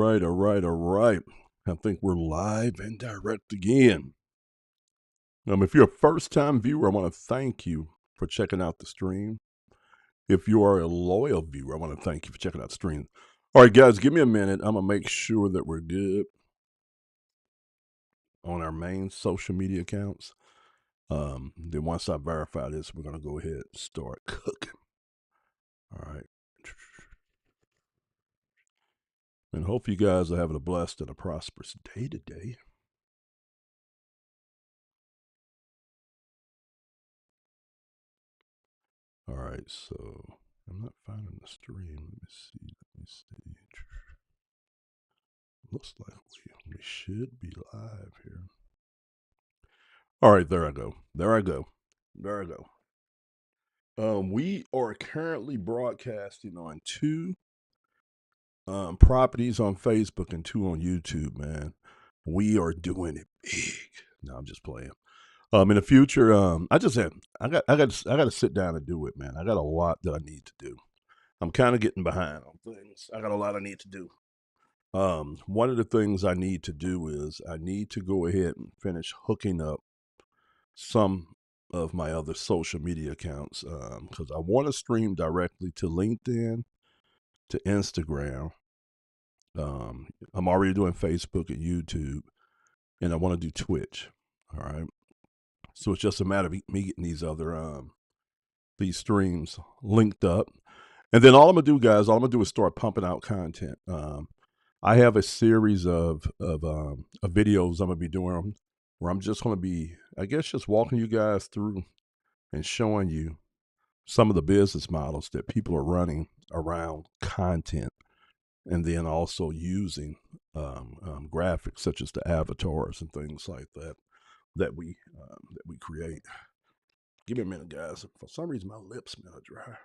right, all right, all right. I think we're live and direct again. If you're a first time viewer, I want to thank you for checking out the stream. If you are a loyal viewer, I want to thank you for checking out the stream. All right, guys, give me a minute. I'm going to make sure that we're good on our main social media accounts. Then once I verify this, we're going to go ahead and start cooking. All right. And hope you guys are having a blessed and a prosperous day today. All right, so I'm not finding the stream. Let me see. Looks like we should be live here. All right, there I go. We are currently broadcasting on two properties on Facebook and two on YouTube, man. We are doing it big. No, I'm just playing. In the future, I got to sit down and do it, man. I got a lot that I need to do. I'm kind of getting behind on things. I got a lot I need to do. One of the things I need to do is I need to go ahead and finish hooking up some of my other social media accounts because I want to stream directly to LinkedIn, to Instagram. I'm already doing Facebook and YouTube, and I want to do Twitch. All right, so it's just a matter of me getting these streams linked up, and then all I'm gonna do, guys, is start pumping out content. I have a series of videos I'm gonna be doing where I'm just gonna be, I guess, just walking you guys through and showing you some of the business models that people are running around content, and then also using graphics such as the avatars and things like that that we create. Give me a minute, guys. For some reason, my lips smell dry.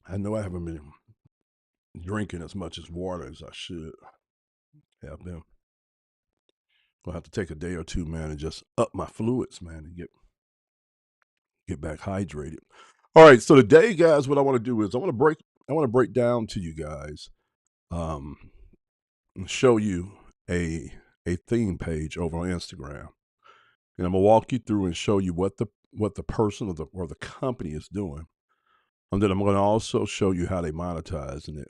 I know I haven't been drinking as much as water as I should have been. I'll have to take a day or two, man, and just up my fluids, man, and get back hydrated. All right, so today, guys, what I want to do is I want to break down to you guys, and show you a theme page over on Instagram, and I'm gonna walk you through and show you what the person or the company is doing, and then I'm going to also show you how they monetizing it.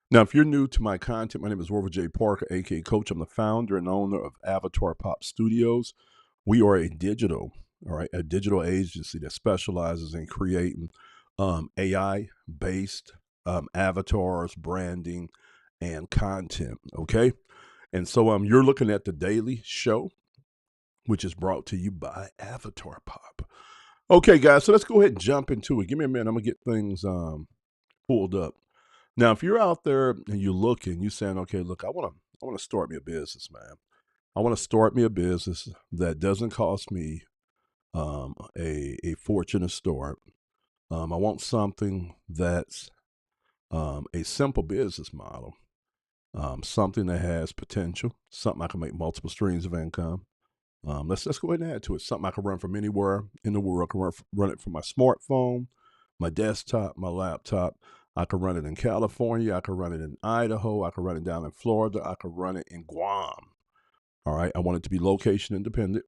Now, if you're new to my content, my name is Warford J. Parker, aka Coach. I'm the founder and owner of Avatar Pop Studios. We are a digital agency that specializes in creating AI-based avatars, branding, and content. Okay, and so you're looking at the daily show, which is brought to you by Avatar Pop. Okay, guys, so let's go ahead and jump into it. Give me a minute. I'm gonna get things pulled up. Now, if you're out there and you're looking, you're saying, okay, look, I want to start me a business, man. I want to start me a business that doesn't cost me a fortune to start. I want something that's a simple business model, something that has potential, something I can make multiple streams of income. Let's go ahead and add to it. Something I can run from anywhere in the world. I can run it from my smartphone, my desktop, my laptop. I can run it in California. I can run it in Idaho. I can run it down in Florida. I can run it in Guam. All right. I want it to be location independent.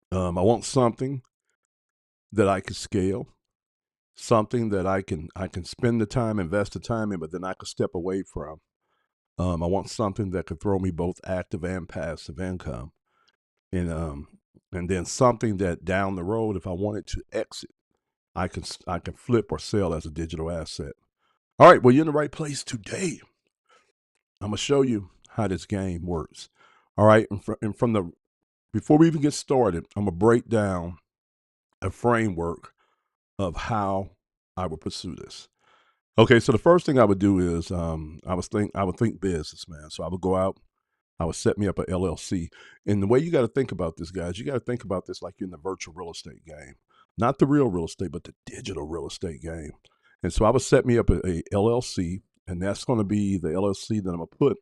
I want something that I can scale, something that I can spend the time, invest the time in, but then I can step away from. I want something that could throw me both active and passive income, and then something that down the road, if I wanted to exit, I can flip or sell as a digital asset. All right, well, you're in the right place today. I'm gonna show you how this game works. All right, and before we even get started, I'm gonna break down a framework of how I would pursue this. Okay, so the first thing I would do is I would think business, man. So I would go out, I would set me up a LLC. And the way you got to think about this, guys, you got to think about this like you're in the virtual real estate game, not the real real estate, but the digital real estate game. And so I would set me up a LLC, and that's going to be the LLC that I'm going to put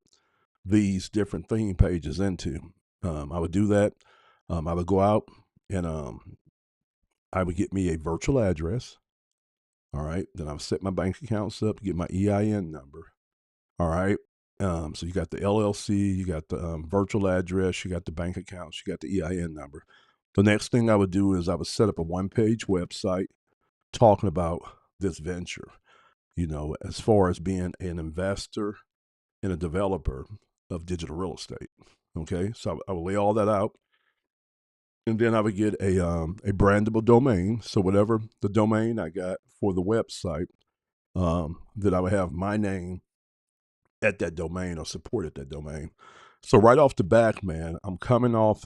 these different theme pages into. I would do that. I would go out and I would get me a virtual address. All right. Then I would set my bank accounts up, get my EIN number. All right. So you got the LLC, you got the virtual address, you got the bank accounts, you got the EIN number. The next thing I would do is I would set up a one-page website talking about this venture, as far as being an investor and a developer of digital real estate. Okay. So I would lay all that out. And then I would get a brandable domain. So whatever the domain I got for the website, that I would have my name at that domain or support at that domain. So right off the back, man, I'm coming out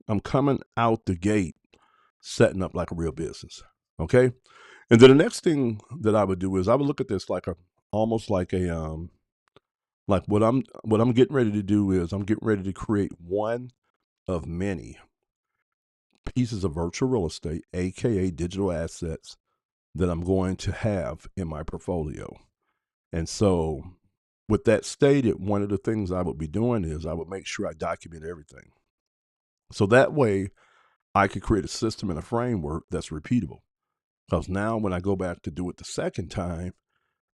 the gate setting up like a real business. Okay. And then the next thing that I would do is I would look at this like almost like like what I'm getting ready to do is I'm getting ready to create one of many pieces of virtual real estate, aka digital assets, that I'm going to have in my portfolio. And so, with that stated, one of the things I would be doing is I would make sure I document everything. So that way I could create a system and a framework that's repeatable. Because now when I go back to do it the second time,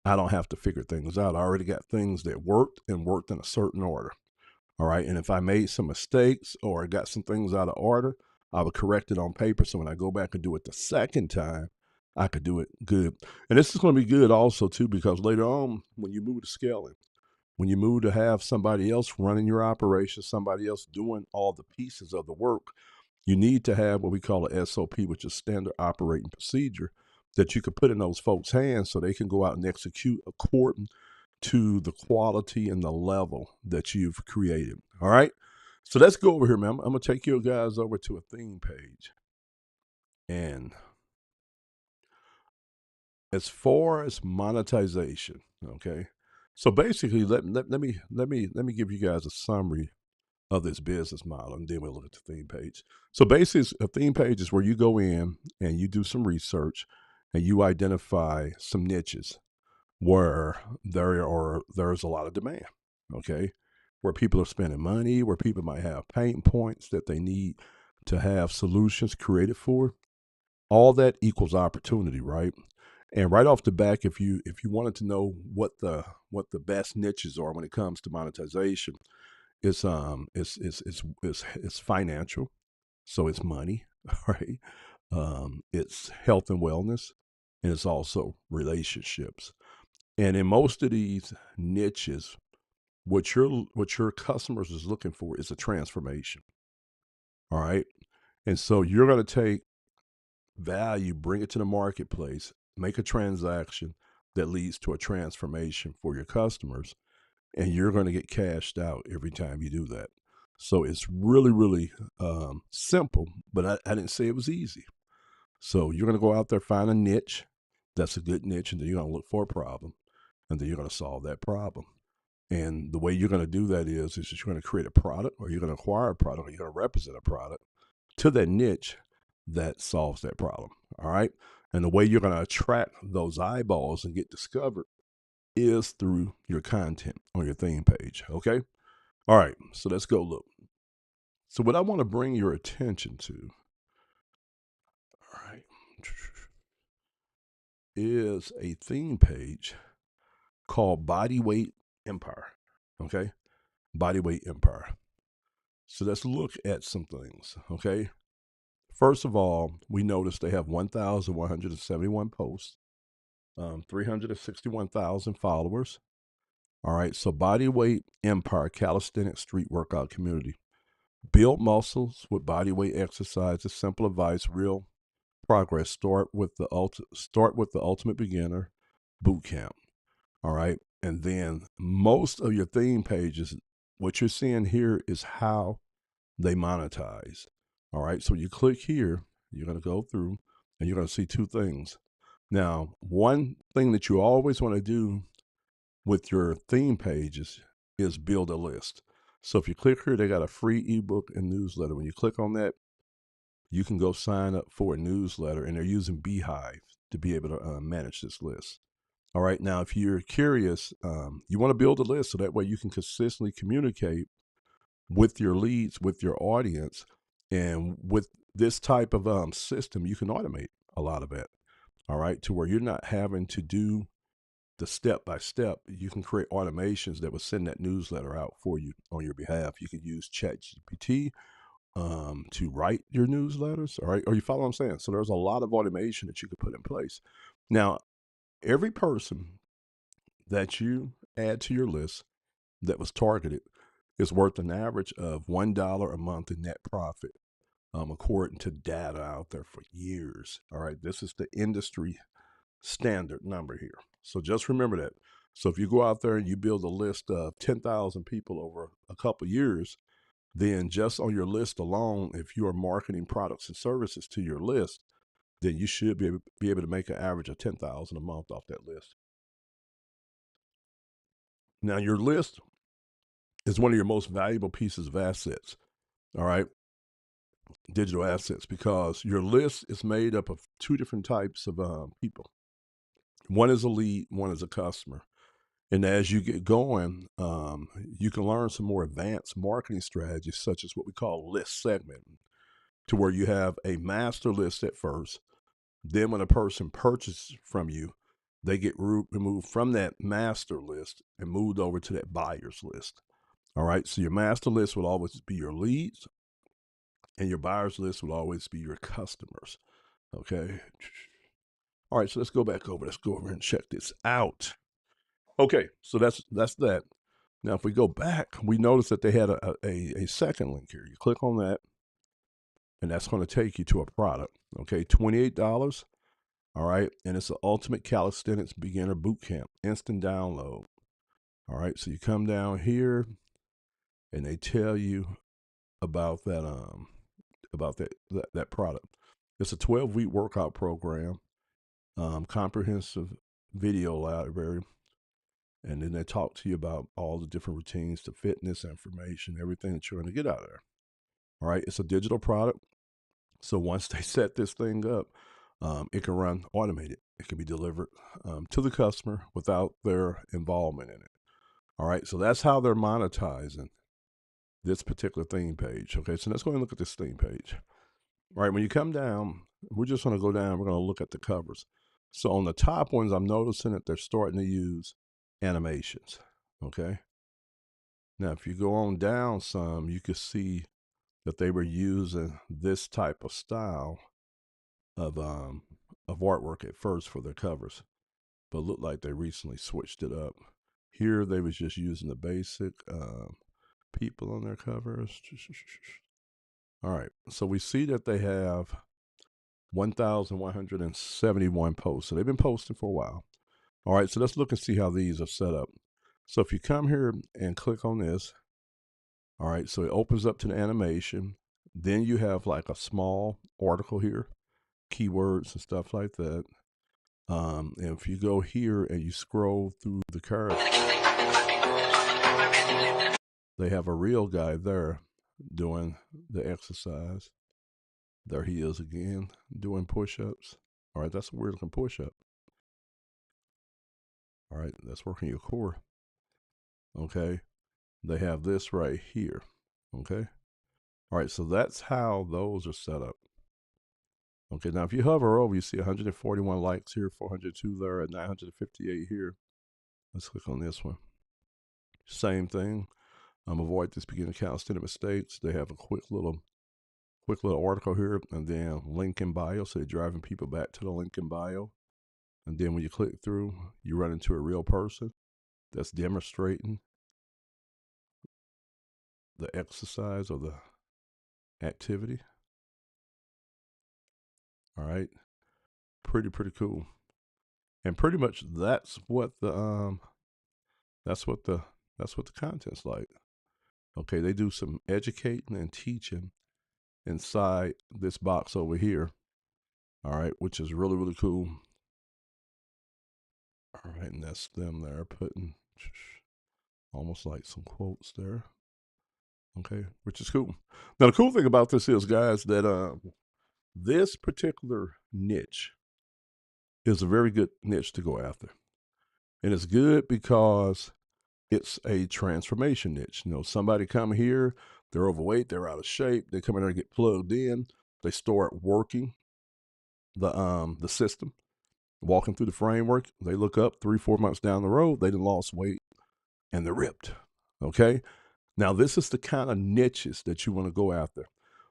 I don't have to figure things out. I already got things that worked and worked in a certain order. All right. And if I made some mistakes or I got some things out of order, I would correct it on paper. So when I go back and do it the second time, I could do it good. And this is going to be good also, too, because later on, when you move to scaling, when you move to have somebody else running your operation, somebody else doing all the pieces of the work, you need to have what we call a SOP, which is standard operating procedure, that you could put in those folks' hands so they can go out and execute according to the quality and the level that you've created. All right. So let's go over here, man. I'm going to take you guys over to a theme page. And as far as monetization, okay. So basically, let me give you guys a summary of this business model, and then we'll look at the theme page. So basically, a theme page is where you go in and you do some research and you identify some niches where there's a lot of demand, okay? Where people are spending money, where people might have pain points that they need to have solutions created for. All that equals opportunity, right? And right off the back, if you wanted to know what the best niches are when it comes to monetization, it's financial, so it's money, right? It's health and wellness, and it's also relationships. And in most of these niches, what your customers is looking for is a transformation. All right. And so you're going to take value, bring it to the marketplace, make a transaction that leads to a transformation for your customers, and you're going to get cashed out every time you do that. So it's really, really simple, but I didn't say it was easy. So you're going to go out there, find a niche that's a good niche, and then you're going to look for a problem, and then you're going to solve that problem. And the way you're going to do that is that you're going to create a product, or you're going to acquire a product, or you're going to represent a product to that niche that solves that problem. All right. And the way you're going to attract those eyeballs and get discovered is through your content on your theme page. Okay. All right. So let's go look. So, what I want to bring your attention to, all right, is a theme page called Bodyweight Empire. Okay. Bodyweight Empire. So let's look at some things. Okay. First of all, we notice they have 1,171 posts, 361,000 followers. All right. So Bodyweight Empire, calisthenics street workout community. Build muscles with bodyweight exercises, simple advice, real progress. Start with the ultimate beginner boot camp. All right. And then most of your theme pages, what you're seeing here is how they monetize. All right. So you click here, you're going to go through and you're going to see two things. Now, one thing that you always want to do with your theme pages is build a list. So if you click here, they got a free ebook and newsletter. When you click on that, you can go sign up for a newsletter, and they're using Beehive to be able to manage this list. All right. Now, if you're curious, you want to build a list so that way you can consistently communicate with your leads, with your audience. And with this type of system, you can automate a lot of it. All right. To where you're not having to do the step-by-step, you can create automations that will send that newsletter out for you on your behalf. You can use ChatGPT to write your newsletters, all right? Or you follow what I'm saying? So there's a lot of automation that you could put in place. Now, every person that you add to your list that was targeted is worth an average of $1 a month in net profit, according to data out there for years. All right, this is the industry standard number here. So just remember that. So if you go out there and you build a list of 10,000 people over a couple years, then just on your list alone, if you are marketing products and services to your list, then you should be able to make an average of 10,000 a month off that list. Now, your list is one of your most valuable pieces of assets, all right, digital assets, because your list is made up of two different types of people. One is a lead, one is a customer. And as you get going, you can learn some more advanced marketing strategies, such as what we call list segmenting, to where you have a master list at first. Then when a person purchases from you, they get removed from that master list and moved over to that buyer's list. All right. So your master list will always be your leads, and your buyer's list will always be your customers. Okay. All right. So let's go back over. Let's go over and check this out. Okay. So that's that. Now, if we go back, we notice that they had a second link here. You click on that, and that's going to take you to a product. Okay. $28. All right. And it's the Ultimate Calisthenics Beginner Bootcamp, instant download. All right. So you come down here and they tell you about that product. It's a 12-week workout program, comprehensive video library, and then they talk to you about all the different routines, the fitness information, everything that you're going to get out of there. All right. It's a digital product. So once they set this thing up, it can run automated. It can be delivered to the customer without their involvement in it. All right. So that's how they're monetizing this particular theme page. Okay. So let's go and look at this theme page. All right. When you come down, we're just going to go down. We're going to look at the covers. So on the top ones, I'm noticing that they're starting to use animations. Okay. Now, if you go on down some, you can see that they were using this type of style of artwork at first for their covers, but looked like they recently switched it up. Here they was just using the basic people on their covers. All right, so we see that they have 1,171 posts. So they've been posting for a while. All right, so let's look and see how these are set up. So if you come here and click on this, all right, so it opens up to the animation. Then you have like a small article here, keywords and stuff like that. And if you go here and you scroll through the cards, they have a real guy there doing the exercise. There he is again, doing push-ups. All right, that's a weird looking push-up. All right, that's working your core. Okay, they have this right here. Okay, all right, so that's how those are set up. Okay, now if you hover over, you see 141 likes here, 402 there, and 958 here. Let's click on this one. Same thing. Avoid this beginner calisthenic mistakes. They have a quick little article here, and then link in bio. So they're driving people back to the link in bio. And then when you click through, you run into a real person that's demonstrating the exercise or the activity. All right, pretty cool. And pretty much that's what the content's like. Okay, they do some educating and teaching inside this box over here. All right, which is really cool. All right, and that's them there putting almost like some quotes there. Okay, which is cool. Now, the cool thing about this is, guys, that this particular niche is a very good niche to go after. And it's good because it's a transformation niche. You know, somebody come here, they're overweight, they're out of shape, they come in there and get plugged in, they start working the system. walking through the framework. They look up 3-4 months down the road, they done lost weight and they're ripped. Okay. Now, this is the kind of niches that you want to go after.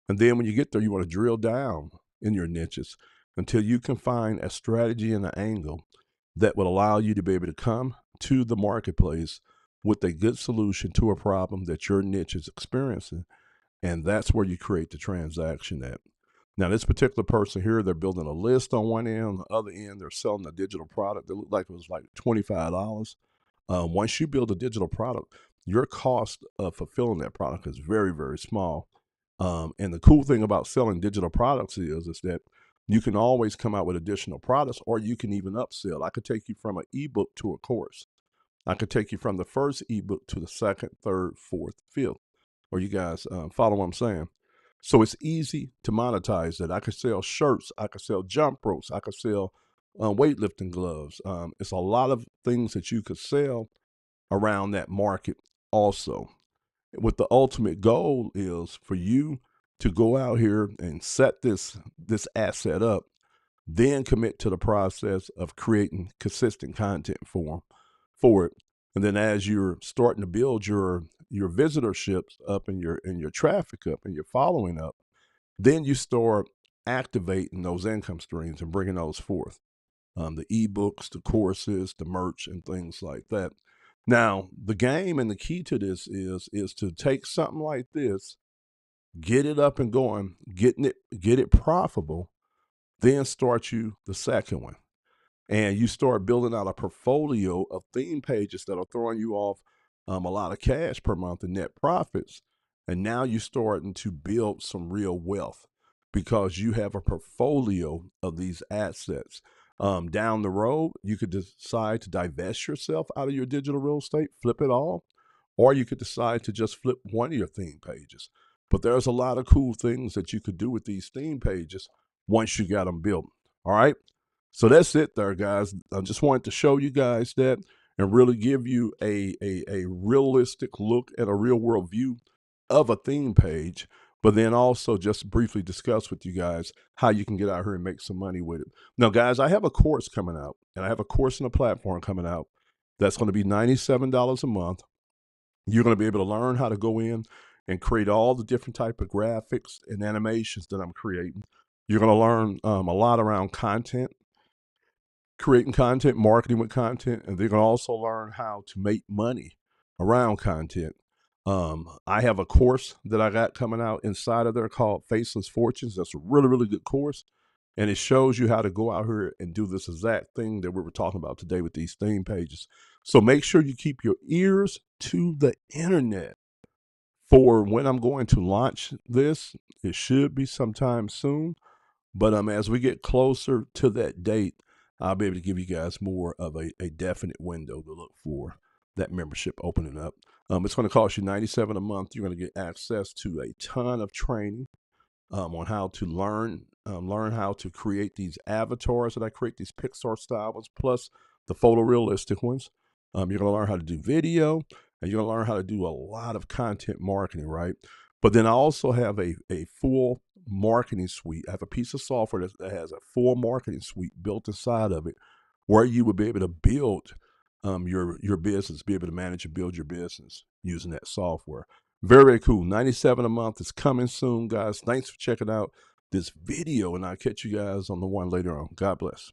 And then when you get there, you want to drill down in your niches until you can find a strategy and an angle that will allow you to be able to come to the marketplace with a good solution to a problem that your niche is experiencing. And that's where you create the transaction at. Now, this particular person here, they're building a list on one end. On the other end, they're selling a digital product that looked like it was like $25. Once you build a digital product, your cost of fulfilling that product is very, very small. And the cool thing about selling digital products is that you can always come out with additional products, or you can even upsell. I could take you from an ebook to a course. I could take you from the first ebook to the second, third, fourth, fifth. Or you guys follow what I'm saying? So it's easy to monetize that. I could sell shirts. I could sell jump ropes. I could sell weightlifting gloves. It's a lot of things that you could sell around that market also. What the ultimate goal is for you to go out here and set this asset up, then commit to the process of creating consistent content for it. And then as you're starting to build your visitorships up and your traffic up and your following up, then you start activating those income streams and bringing those forth. The ebooks, the courses, the merch, and things like that. Now, the game and the key to this is to take something like this, get it up and going, get it profitable, then start you the second one. And you start building out a portfolio of theme pages that are throwing you off a lot of cash per month in net profits. And now you're starting to build some real wealth because you have a portfolio of these assets. Down the road, you could decide to divest yourself out of your digital real estate, flip it all, or you could decide to just flip one of your theme pages. But there's a lot of cool things that you could do with these theme pages once you got them built. All right. So that's it there, guys. I just wanted to show you guys that and really give you a realistic look at a real world view of a theme page, but then also just briefly discuss with you guys how you can get out here and make some money with it. Now, guys, I have a course coming out, and I have a course and a platform coming out that's going to be $97 a month. You're going to be able to learn how to go in and create all the different type of graphics and animations that I'm creating. You're going to learn a lot around content, creating content, marketing with content, and they're going to also learn how to make money around content. I have a course that I got coming out inside of there called Faceless Fortunes. That's a really, really good course. And it shows you how to go out here and do this exact thing that we were talking about today with these theme pages. So make sure you keep your ears to the internet for when I'm going to launch this. It should be sometime soon. But as we get closer to that date, I'll be able to give you guys more of a definite window to look for that membership opening up. It's going to cost you $97 a month. You're going to get access to a ton of training on how to learn how to create these avatars that I create, these Pixar style ones, plus the photorealistic ones. You're going to learn how to do video, and you're going to learn how to do a lot of content marketing, right? But then I also have a full marketing suite. I have a piece of software that has a full marketing suite built inside of it, where you would be able to build your business, be able to manage and build your business using that software. Very, very cool. $97 a month is coming soon, guys. Thanks for checking out this video, and I'll catch you guys on the one later on. God bless.